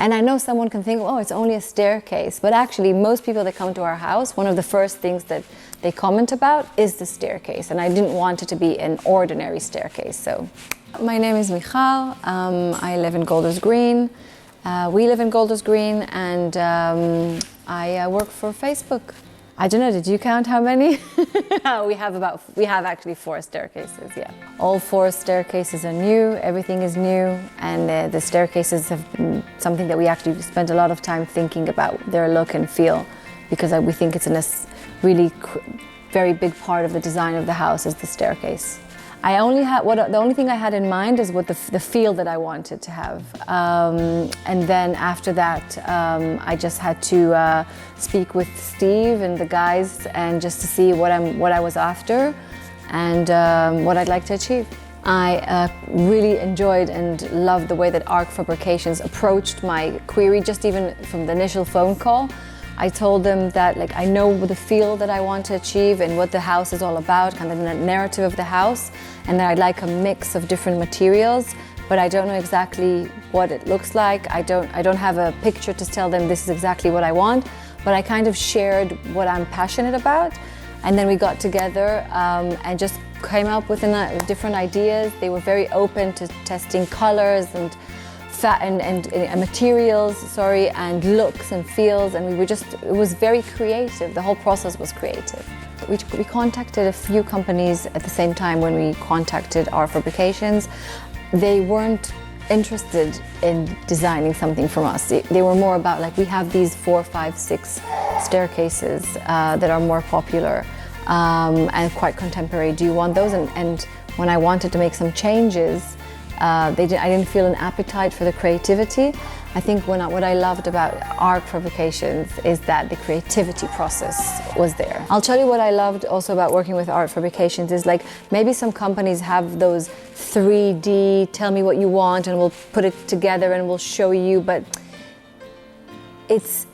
And I know someone can think, oh, it's only a staircase, but actually most people that come to our house, one of the first things that they comment about is the staircase, and I didn't want it to be an ordinary staircase. So, my name is Michal. I live in Golders Green. We live in Golders Green, and I work for Facebook. I don't know, did you count how many? we have actually 4 staircases, yeah. All 4 staircases are new, everything is new, and the staircases have been something that we actually spent a lot of time thinking about their look and feel, because we think it's a really very big part of the design of the house is the staircase. The only thing I had in mind is what the feel that I wanted to have, and then after that I just had to speak with Steve and the guys and just to see what I was after and what I'd like to achieve. I really enjoyed and loved the way that Arc Fabrications approached my query, just even from the initial phone call. I told them that I know the feel that I want to achieve and what the house is all about, kind of the narrative of the house, and that I'd like a mix of different materials, but I don't know exactly what it looks like. I don't have a picture to tell them this is exactly what I want, but I kind of shared what I'm passionate about, and then we got together and just came up with different ideas. They were very open to testing colors and materials, and looks and feels, and it was very creative. The whole process was creative. We contacted a few companies at the same time when we contacted Arc Fabrications. They weren't interested in designing something from us. They were more about we have these 4, 5, 6 staircases that are more popular and quite contemporary. Do you want those? And when I wanted to make some changes, I didn't feel an appetite for the creativity. I think what I loved about Arc Fabrications is that the creativity process was there. I'll tell you what I loved also about working with Arc Fabrications is maybe some companies have those 3D, tell me what you want and we'll put it together and we'll show you, but it's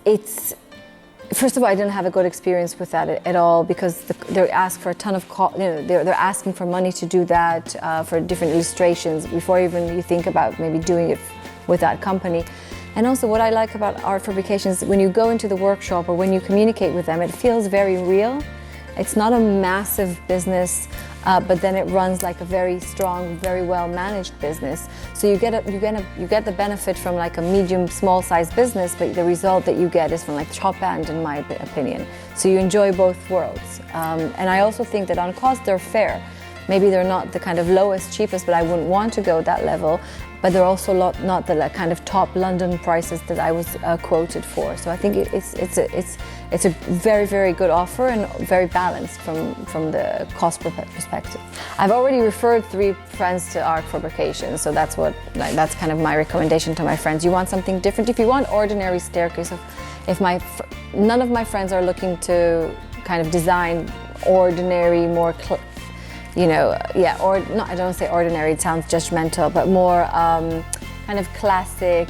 first of all, I didn't have a good experience with that at all, because they ask for a ton of they're asking for money to do that for different illustrations before even you think about maybe doing it with that company. And also what I like about Arc Fabrications, when you go into the workshop or when you communicate with them, it feels very real. It's not a massive business, but then it runs like a very strong, very well managed business. So you get the benefit from a medium, small size business, but the result that you get is from top end, in my opinion. So you enjoy both worlds. And I also think that on cost they're fair. Maybe they're not the kind of lowest, cheapest, but I wouldn't want to go that level. But they're also not the kind of top London prices that I was quoted for. So I think it's a very, very good offer and very balanced from the cost perspective. I've already referred 3 friends to Arc Fabrications, so that's kind of my recommendation to my friends. You want something different. If you want ordinary staircase, none of my friends are looking to kind of design ordinary, more or not, I don't say ordinary, it sounds judgmental, but more kind of classic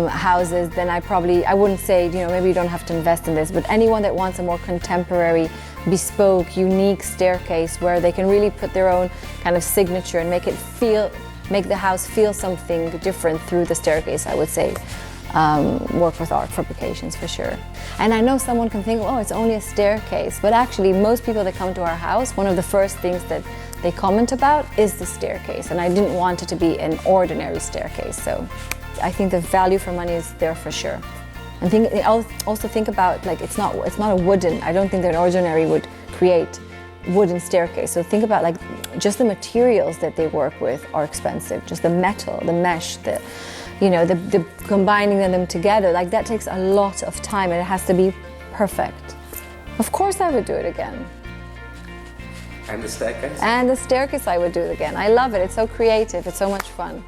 houses, then I wouldn't say, maybe you don't have to invest in this, but anyone that wants a more contemporary, bespoke, unique staircase where they can really put their own kind of signature and make the house feel something different through the staircase, I would say. Work with Arc Fabrications for sure. And I know someone can think, oh, it's only a staircase, but actually most people that come to our house, one of the first things that they comment about is the staircase, and I didn't want it to be an ordinary staircase. So I think the value for money is there for sure. And also think about it's not a wooden. I don't think that an ordinary would create wooden staircase. So think about just the materials that they work with are expensive. Just the metal, the mesh, the combining them together, that takes a lot of time and it has to be perfect. Of course I would do it again. And the staircase? And the staircase I would do it again. I love it. It's so creative. It's so much fun.